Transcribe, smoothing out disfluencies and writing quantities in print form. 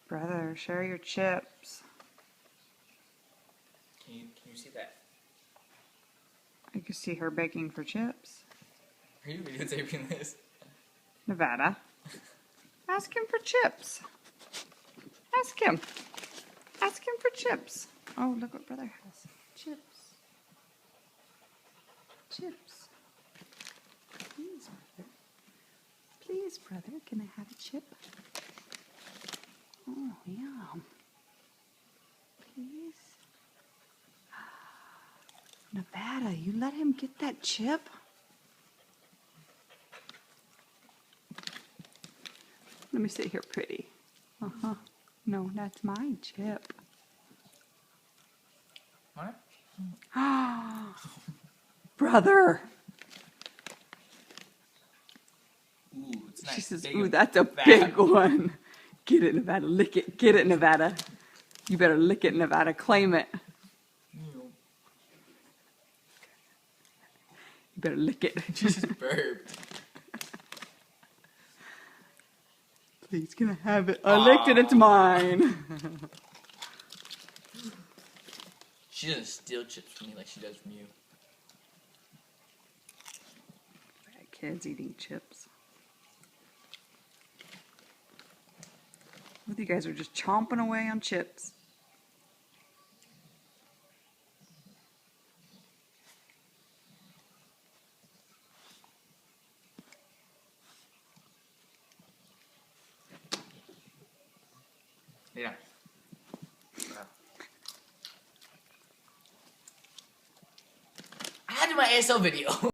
Brother, share your chips. Can you see that? I can see her begging for chips. Are you videotaping this? Nevada. Ask him for chips. Ask him. Ask him for chips. Oh, look what brother has. Chips. Chips. Please, brother. Please, brother, can I have a chip? Oh, yum. Please. Nevada, you let him get that chip? Let me sit here pretty. Uh-huh. No, that's my chip. What? Brother! Ooh, it's nice. She says, Big ooh, and that's a fat. big one. Get it, Nevada. Lick it. Get it, Nevada. You better lick it, Nevada. Claim it. Ew. You better lick it. She just burped. Please, can I have it? I licked it. It's mine. She doesn't steal chips from me like she does from you. Bad kids eating chips. Both you guys are just chomping away on chips. Yeah. I had to do my ASL video.